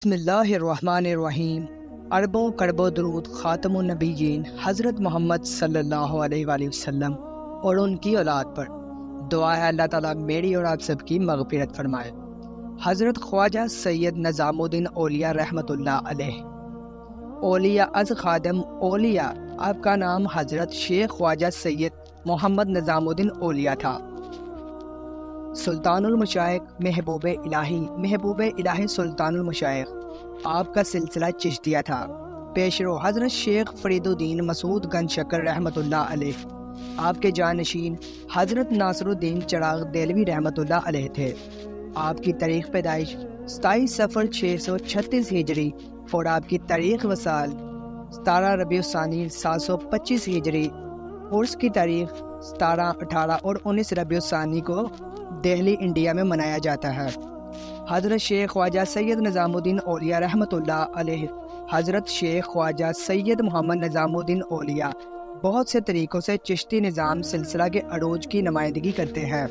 بسم اللہ الرحمن الرحیم۔ اربوں کڑبوں درود خاتم النبیین حضرت محمد صلی اللہ علیہ وآلہ وسلم اور ان کی اولاد پر۔ دعا ہے اللہ تعالیٰ میری اور آپ سب کی مغفرت فرمائے۔ حضرت خواجہ سید نظام الدین اولیاء رحمۃ اللہ علیہ۔ اولیاء از خادم اولیاء، آپ کا نام حضرت شیخ خواجہ سید محمد نظام الدین اولیاء تھا۔ سلطان المشائخ، محبوب الہی سلطان المشائخ، آپ کا سلسلہ چشتیہ تھا۔ پیشرو حضرت شیخ فرید الدین مسعود گنج شکر رحمۃ اللہ علیہ، آپ کے جانشین حضرت ناصر الدین چراغ دہلوی رحمۃ اللہ علیہ تھے۔ آپ کی تاریخ پیدائش 27 صفر 636 ہجری اور آپ کی تاریخ وصال 17 ربیع الثانی 725 ہجری۔ عرس کی تاریخ 17، 18 اور 19 ربیع الثانی کو دہلی انڈیا میں منایا جاتا ہے۔ حضرت شیخ خواجہ سید نظام الدین اولیاء رحمۃ اللہ علیہ، حضرت شیخ خواجہ سید محمد نظام الدین اولیاء بہت سے طریقوں سے چشتی نظام سلسلہ کے عروج کی نمائندگی کرتے ہیں۔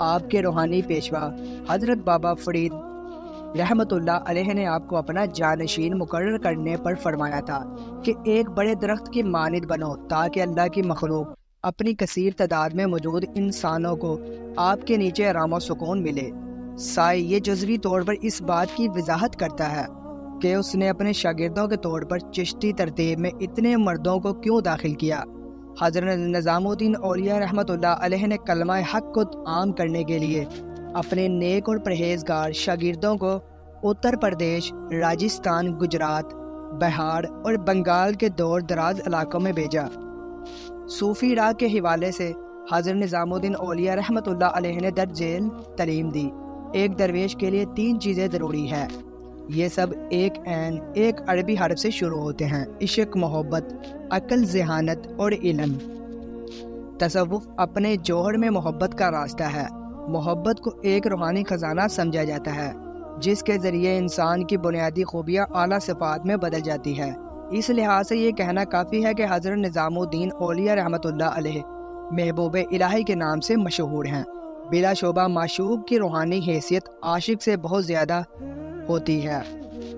آپ کے روحانی پیشوا حضرت بابا فرید رحمۃ اللہ علیہ نے آپ کو اپنا جانشین مقرر کرنے پر فرمایا تھا کہ ایک بڑے درخت کی مانند بنو تاکہ اللہ کی مخلوق اپنی کثیر تعداد میں موجود انسانوں کو آپ کے نیچے آرام و سکون ملے۔ سائی یہ جزوی طور پر اس بات کی وضاحت کرتا ہے کہ اس نے اپنے شاگردوں کے طور پر چشتی ترتیب میں اتنے مردوں کو کیوں داخل کیا۔ حضرت نظام الدین اولیاء رحمۃ اللہ علیہ نے کلمہ حق کو عام کرنے کے لیے اپنے نیک اور پرہیزگار شاگردوں کو اتر پردیش، راجستھان، گجرات، بہار اور بنگال کے دور دراز علاقوں میں بھیجا۔ صوفی راہ کے حوالے سے حضرت نظام الدین اولیاء رحمۃ اللہ علیہ نے درج ذیل تعلیم دی۔ ایک درویش کے لیے 3 چیزیں ضروری ہے، یہ سب ایک عین ایک عربی حرف سے شروع ہوتے ہیں: عشق، محبت، عقل، ذہانت اور علم۔ تصوف اپنے جوہر میں محبت کا راستہ ہے۔ محبت کو ایک روحانی خزانہ سمجھا جاتا ہے جس کے ذریعے انسان کی بنیادی خوبیاں اعلیٰ صفات میں بدل جاتی ہے۔ اس لحاظ سے یہ کہنا کافی ہے کہ حضرت نظام الدین اولیاء رحمۃ اللہ علیہ محبوب الہی کے نام سے مشہور ہیں۔ بلا شبہ معشوق کی روحانی حیثیت عاشق سے بہت زیادہ ہوتی ہے۔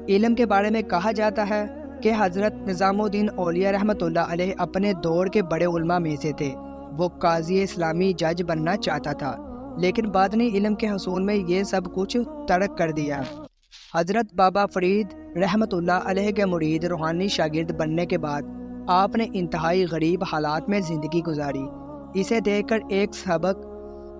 علم کے بارے میں کہا جاتا ہے کہ حضرت نظام الدین اولیاء رحمۃ اللہ علیہ اپنے دور کے بڑے علماء میں سے تھے۔ وہ قاضی اسلامی جج بننا چاہتا تھا، لیکن باطنی علم کے حصول میں یہ سب کچھ ترک کر دیا۔ حضرت بابا فرید رحمۃ اللہ علیہ کے مرید روحانی شاگرد بننے کے بعد آپ نے انتہائی غریب حالات میں زندگی گزاری۔ اسے دیکھ کر ایک سابق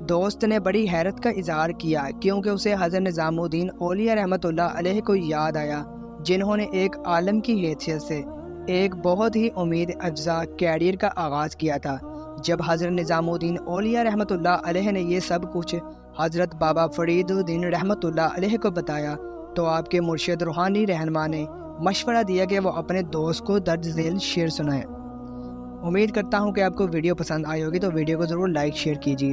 دوست نے بڑی حیرت کا اظہار کیا، کیونکہ اسے حضرت نظام الدین اولیاء رحمۃ اللہ علیہ کو یاد آیا جنہوں نے ایک عالم کی حیثیت سے ایک بہت ہی امید افزا کیریئر کا آغاز کیا تھا۔ جب حضرت نظام الدین اولیاء رحمۃ اللہ علیہ نے یہ سب کچھ حضرت بابا فرید الدین رحمۃ اللہ علیہ کو بتایا تو آپ کے مرشد روحانی رہنما نے مشورہ دیا کہ وہ اپنے دوست کو درج ذیل شعر سنائیں۔ امید کرتا ہوں کہ آپ کو ویڈیو پسند آئی ہوگی، تو ویڈیو کو ضرور لائک شیئر کیجیے۔